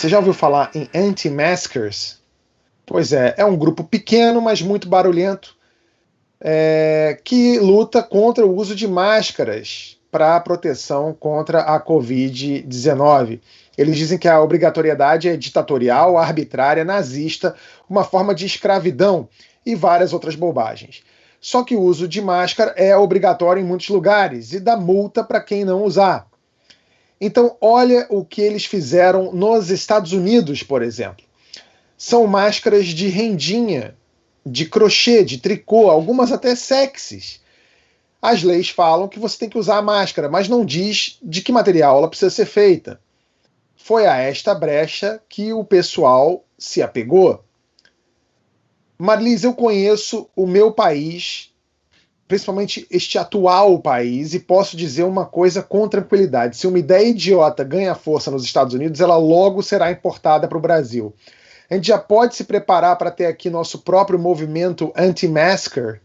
você já ouviu falar em anti-maskers? Pois é um grupo pequeno, mas muito barulhento, que luta contra o uso de máscaras para proteção contra a Covid-19. Eles dizem que a obrigatoriedade é ditatorial, arbitrária, nazista, uma forma de escravidão e várias outras bobagens. Só que o uso de máscara é obrigatório em muitos lugares e dá multa para quem não usar. Então, olha o que eles fizeram nos Estados Unidos, por exemplo. São máscaras de rendinha, de crochê, de tricô, algumas até sexys. As leis falam que você tem que usar a máscara, mas não diz de que material ela precisa ser feita. Foi a esta brecha que o pessoal se apegou. Marlis, eu conheço o meu país, principalmente este atual país, e posso dizer uma coisa com tranquilidade. Se uma ideia idiota ganha força nos Estados Unidos, ela logo será importada para o Brasil. A gente já pode se preparar para ter aqui nosso próprio movimento anti-masker?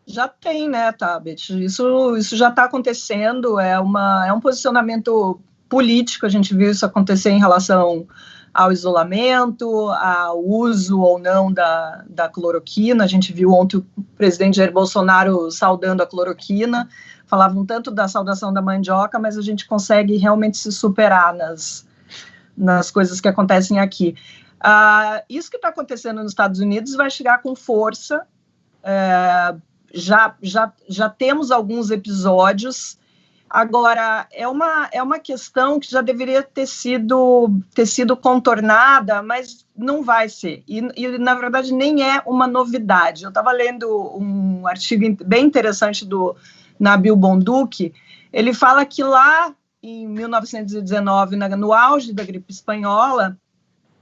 Já tem, né, Tabet? Isso já está acontecendo, é um posicionamento político, a gente viu isso acontecer em relação ao isolamento, ao uso ou não da cloroquina. A gente viu ontem o presidente Jair Bolsonaro saudando a cloroquina, falavam tanto da saudação da mandioca, mas a gente consegue realmente se superar nas coisas que acontecem aqui. Isso que está acontecendo nos Estados Unidos vai chegar com força. Já temos alguns episódios. Agora, é uma questão que já deveria ter sido contornada, mas não vai ser. E, na verdade, nem é uma novidade. Eu estava lendo um artigo bem interessante do Nabil Bonduki. Ele fala que lá em 1919, no auge da gripe espanhola,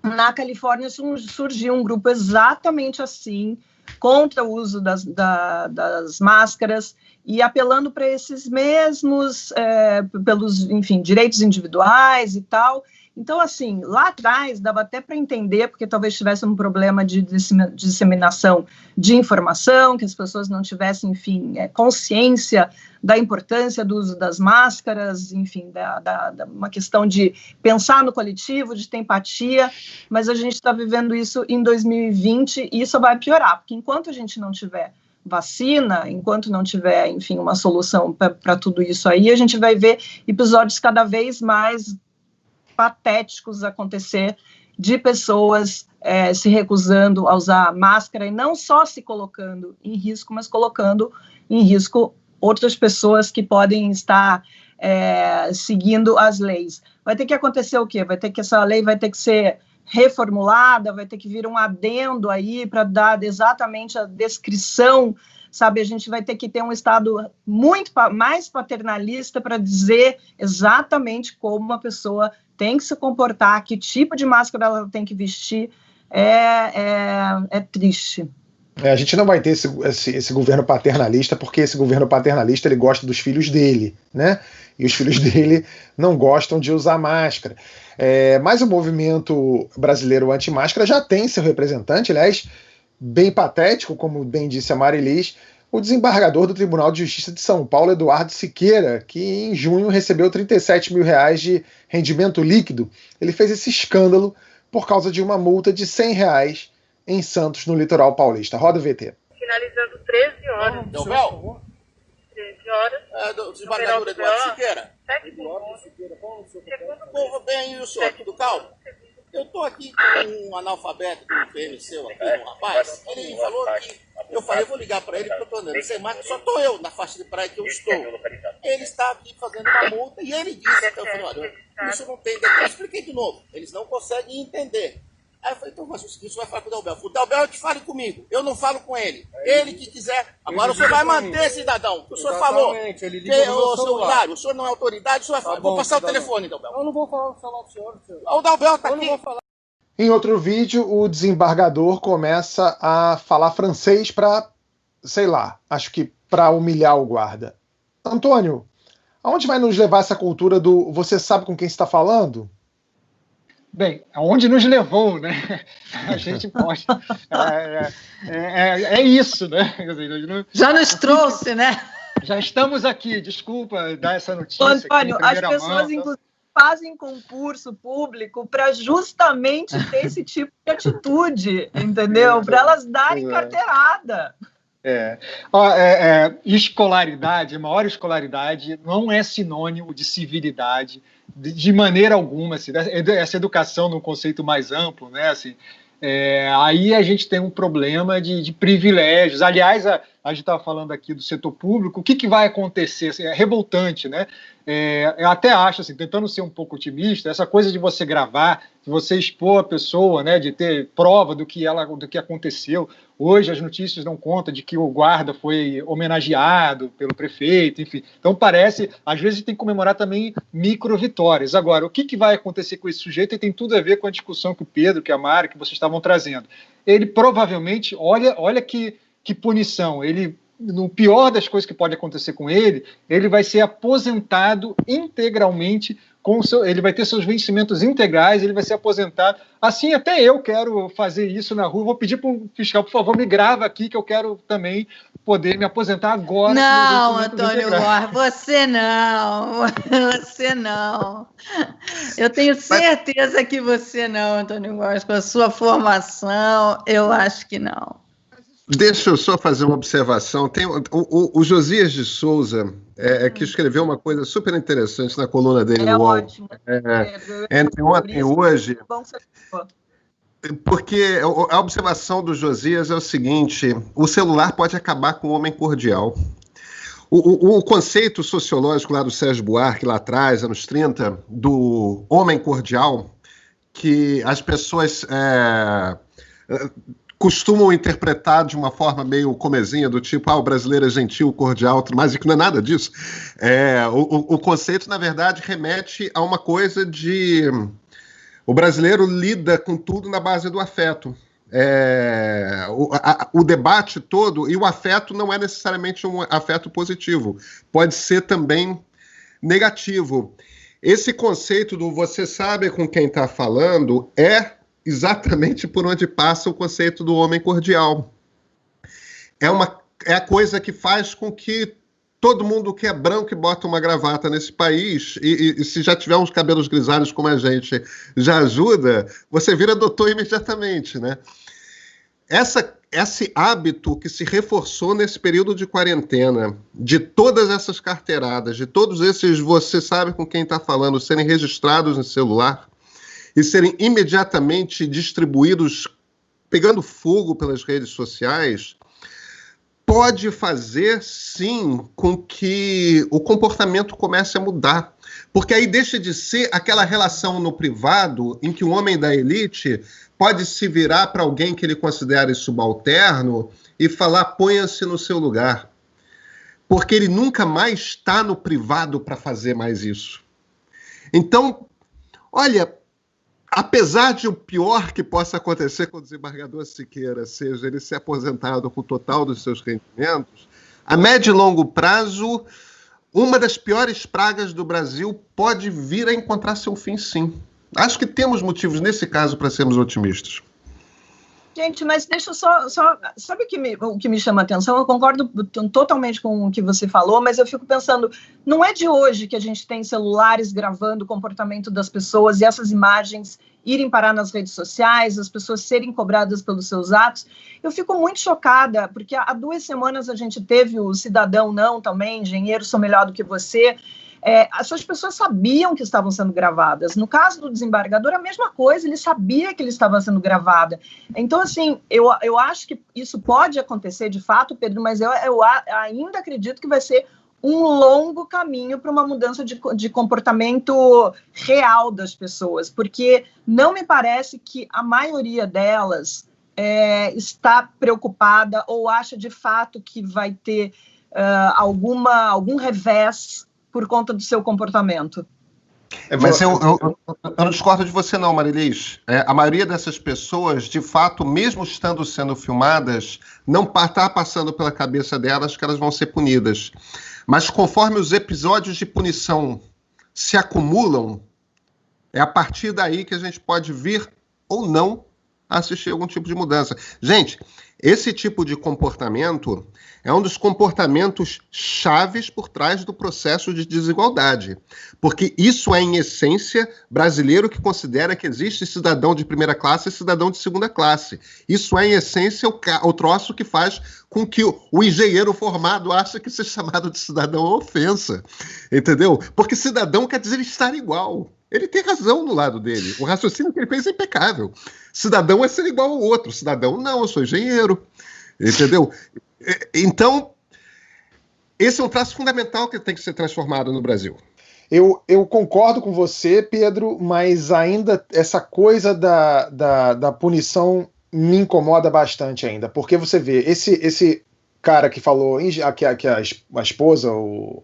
na Califórnia surgiu um grupo exatamente assim, contra o uso das máscaras e apelando para esses mesmos, pelos, enfim, direitos individuais e tal. Então, assim, lá atrás dava até para entender, porque talvez tivesse um problema de disseminação de informação, que as pessoas não tivessem, enfim, consciência da importância do uso das máscaras, enfim, uma questão de pensar no coletivo, de ter empatia, mas a gente está vivendo isso em 2020 e isso vai piorar, porque enquanto a gente não tiver vacina, enquanto não tiver, enfim, uma solução para tudo isso aí, a gente vai ver episódios cada vez mais patéticos acontecer de pessoas se recusando a usar máscara e não só se colocando em risco, mas colocando em risco outras pessoas que podem estar seguindo as leis. Vai ter que acontecer o quê? Essa lei vai ter que ser reformulada, vai ter que vir um adendo aí para dar exatamente a descrição, sabe? A gente vai ter que ter um Estado muito mais paternalista para dizer exatamente como uma pessoa tem que se comportar, que tipo de máscara ela tem que vestir. É triste. A gente não vai ter esse governo paternalista, porque esse governo paternalista ele gosta dos filhos dele, né? E os filhos dele não gostam de usar máscara. Mas o movimento brasileiro anti-máscara já tem seu representante, aliás, bem patético, como bem disse a Marilis, o desembargador do Tribunal de Justiça de São Paulo, Eduardo Siqueira, que em junho recebeu 37 mil reais de rendimento líquido. Ele fez esse escândalo por causa de uma multa de 100 reais em Santos, no litoral paulista. Roda o VT. Finalizando 13 horas. Delbel? 13 horas. Do desembargador Eduardo Siqueira. Segundo Bem, e o senhor, tudo calmo? Eu estou aqui com um analfabeto do PMC, aqui, um rapaz. Ele falou que eu falei, vou ligar para ele, porque eu estou andando sem máscara, só estou eu na faixa de praia que eu estou. Ele está aqui fazendo uma multa e ele disse que eu falei, olha, isso não tem. Eu expliquei de novo, eles não conseguem entender. Aí eu falei, então faz o seguinte, você vai falar com o Delbel. O Delbel é que fale comigo, eu não falo com ele. Ele que quiser. Agora o senhor vai manter, cidadão. O senhor falou. Ele liga no meu celular. O senhor não é autoridade, o senhor vai falar. Vou passar o telefone, Delbel. Eu não vou falar no celular do senhor. O Delbel está aqui. Em outro vídeo, o desembargador começa a falar francês para, sei lá, acho que para humilhar o guarda. Antônio, aonde vai nos levar essa cultura do você sabe com quem está falando? Bem, aonde nos levou, né? A gente pode. É isso, né? Já nos trouxe, né? Já estamos aqui, desculpa dar essa notícia. Antônio, aqui as pessoas, inclusive, fazem concurso público para justamente ter esse tipo de atitude, entendeu? Para elas darem carteirada. Escolaridade, maior escolaridade, não é sinônimo de civilidade, de maneira alguma. Assim, essa educação num conceito mais amplo, né? Assim, aí a gente tem um problema de privilégios. Aliás, a gente estava falando aqui do setor público, o que vai acontecer? Assim, é revoltante, né? Eu até acho, assim, tentando ser um pouco otimista, essa coisa de você gravar, de você expor a pessoa, né, de ter prova do que aconteceu. Hoje as notícias dão conta de que o guarda foi homenageado pelo prefeito, enfim. Então parece, às vezes tem que comemorar também micro-vitórias. Agora, o que vai acontecer com esse sujeito? E tem tudo a ver com a discussão que o Pedro, que a Mari, que vocês estavam trazendo. Ele provavelmente, olha que punição, ele, no pior das coisas que pode acontecer com ele vai ser aposentado integralmente, ele vai ter seus vencimentos integrais, ele vai ser aposentado. Assim, até eu quero fazer isso na rua, vou pedir para o fiscal, por favor, me grava aqui, que eu quero também poder me aposentar agora. Não, Antônio Góes, você não. Eu tenho certeza que você não, Antônio Góes, com a sua formação, eu acho que não. Deixa eu só fazer uma observação. Tem o Josias de Souza, que escreveu uma coisa super interessante na coluna dele no UOL. Ótimo. Entre ontem e hoje. Porque a observação do Josias é o seguinte: o celular pode acabar com o homem cordial. O conceito sociológico lá do Sérgio Buarque, lá atrás, anos 30, do homem cordial, que as pessoas costumam interpretar de uma forma meio comezinha, do tipo, o brasileiro é gentil, cordial, mas que não é nada disso. O conceito, na verdade, remete a uma coisa de... O brasileiro lida com tudo na base do afeto. O debate todo, e o afeto não é necessariamente um afeto positivo, pode ser também negativo. Esse conceito do você sabe com quem está falando é exatamente por onde passa o conceito do homem cordial. É a coisa que faz com que todo mundo que é branco e bota uma gravata nesse país, e se já tiver uns cabelos grisalhos como a gente, já ajuda, você vira doutor imediatamente, né? Esse hábito que se reforçou nesse período de quarentena, de todas essas carteiradas, de todos esses você sabe com quem está falando, serem registrados no celular, e serem imediatamente distribuídos, pegando fogo pelas redes sociais, pode fazer, sim, com que o comportamento comece a mudar. Porque aí deixa de ser aquela relação no privado em que o homem da elite pode se virar para alguém que ele considere subalterno e falar, ponha-se no seu lugar. Porque ele nunca mais está no privado para fazer mais isso. Então, olha... Apesar de o pior que possa acontecer com o desembargador Siqueira seja ele ser aposentado com o total dos seus rendimentos, a médio e longo prazo, uma das piores pragas do Brasil pode vir a encontrar seu fim, sim. Acho que temos motivos, nesse caso, para sermos otimistas. Gente, mas deixa eu só sabe o que me chama a atenção? Eu concordo totalmente com o que você falou, mas eu fico pensando, não é de hoje que a gente tem celulares gravando o comportamento das pessoas e essas imagens irem parar nas redes sociais, as pessoas serem cobradas pelos seus atos. Eu fico muito chocada, porque há 2 semanas a gente teve o Cidadão Não também, Engenheiro Sou Melhor do que Você. Essas pessoas sabiam que estavam sendo gravadas. No caso do desembargador, a mesma coisa, ele sabia que ele estava sendo gravado. Então, assim, eu acho que isso pode acontecer de fato, Pedro, mas eu ainda acredito que vai ser um longo caminho para uma mudança de comportamento real das pessoas, porque não me parece que a maioria delas está preocupada ou acha de fato que vai ter algum revés por conta do seu comportamento. Mas eu não discordo de você não, Marilis. A maioria dessas pessoas, de fato, mesmo estando sendo filmadas, não está passando pela cabeça delas que elas vão ser punidas. Mas conforme os episódios de punição se acumulam, é a partir daí que a gente pode vir ou não assistir algum tipo de mudança. Gente, Esse tipo de comportamento é um dos comportamentos chaves por trás do processo de desigualdade. Porque isso é, em essência, brasileiro que considera que existe cidadão de primeira classe e cidadão de segunda classe. Isso é, em essência, o troço que faz com que o engenheiro formado ache que ser chamado de cidadão é ofensa. Entendeu? Porque cidadão quer dizer estar igual. Ele tem razão no lado dele. O raciocínio que ele fez é impecável. Cidadão é ser igual ao outro. Cidadão, não, eu sou engenheiro. Entendeu? Então, esse é um traço fundamental que tem que ser transformado no Brasil. Eu concordo com você, Pedro, mas ainda essa coisa da punição me incomoda bastante ainda. Porque você vê, esse cara que falou, que a esposa ou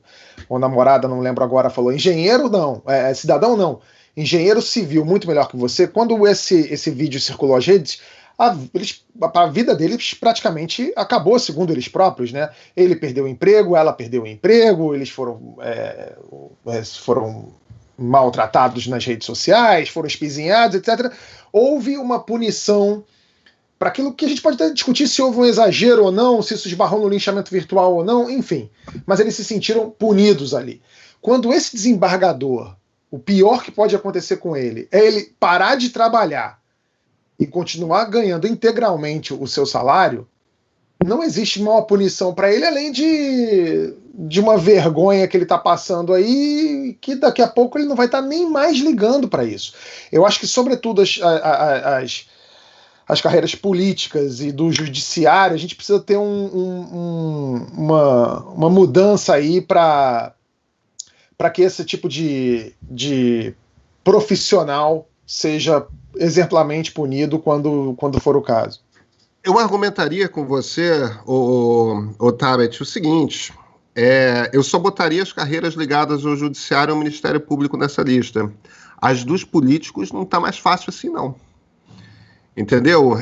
namorada, não lembro agora, falou engenheiro não, cidadão não, engenheiro civil, muito melhor que você. Quando esse vídeo circulou às redes, a vida deles praticamente acabou, segundo eles próprios, né? Ele perdeu o emprego, ela perdeu o emprego, eles foram maltratados nas redes sociais, foram espizinhados, etc. Houve uma punição para aquilo que a gente pode até discutir se houve um exagero ou não, se isso esbarrou no linchamento virtual ou não, enfim. Mas eles se sentiram punidos ali. Quando esse desembargador, o pior que pode acontecer com ele é ele parar de trabalhar e continuar ganhando integralmente o seu salário, não existe maior punição para ele, além de uma vergonha que ele está passando aí, que daqui a pouco ele não vai estar nem mais ligando para isso. Eu acho que, sobretudo, as carreiras políticas e do judiciário, a gente precisa ter uma mudança aí para que esse tipo de profissional seja exemplarmente punido quando for o caso. Eu argumentaria com você, Tabet, o seguinte: eu só botaria as carreiras ligadas ao judiciário e ao Ministério Público nessa lista. As dos políticos não está mais fácil assim, não. Entendeu?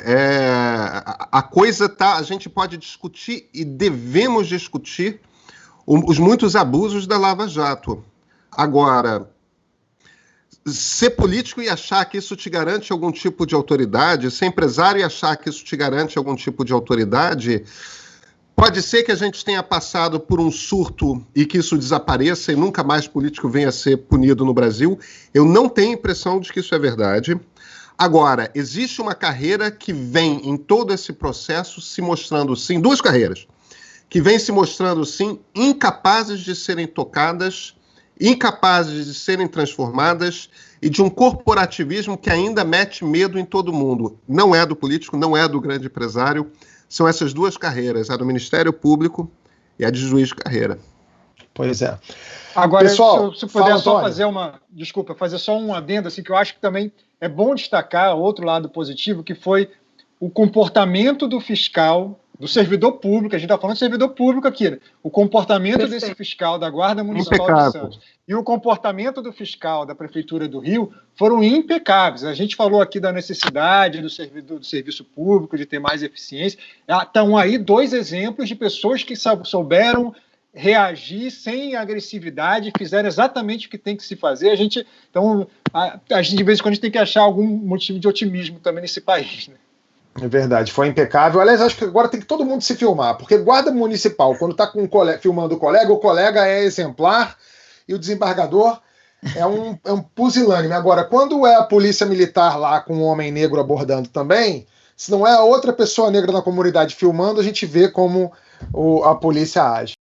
A coisa tá. A gente pode discutir e devemos discutir os muitos abusos da Lava Jato. Agora, ser político e achar que isso te garante algum tipo de autoridade, ser empresário e achar que isso te garante algum tipo de autoridade, pode ser que a gente tenha passado por um surto e que isso desapareça e nunca mais político venha a ser punido no Brasil. Eu não tenho impressão de que isso é verdade. Agora, existe uma carreira que vem em todo esse processo se mostrando, sim, duas carreiras, que vem se mostrando, sim, incapazes de serem tocadas, incapazes de serem transformadas e de um corporativismo que ainda mete medo em todo mundo. Não é do político, não é do grande empresário. São essas duas carreiras, a do Ministério Público e a de juiz de carreira. Pois é. Agora, pessoal, se puder só Antônio. fazer só um adendo, assim, que eu acho que também é bom destacar outro lado positivo, que foi o comportamento do fiscal, do servidor público. A gente está falando de servidor público aqui, né? O comportamento desse fiscal da Guarda Municipal de Santos e o comportamento do fiscal da Prefeitura do Rio foram impecáveis. A gente falou aqui da necessidade do serviço público, de ter mais eficiência. Estão aí dois exemplos de pessoas que souberam reagir sem agressividade, fizeram exatamente o que tem que se fazer. Então, a gente, de vez em quando, a gente tem que achar algum motivo de otimismo também nesse país, né? É verdade, foi impecável. Aliás, acho que agora tem que todo mundo se filmar, porque guarda municipal, quando está filmando o colega é exemplar e o desembargador é um pusilânime. Agora, quando é a polícia militar lá com um homem negro abordando também, se não é a outra pessoa negra na comunidade filmando, a gente vê como a polícia age.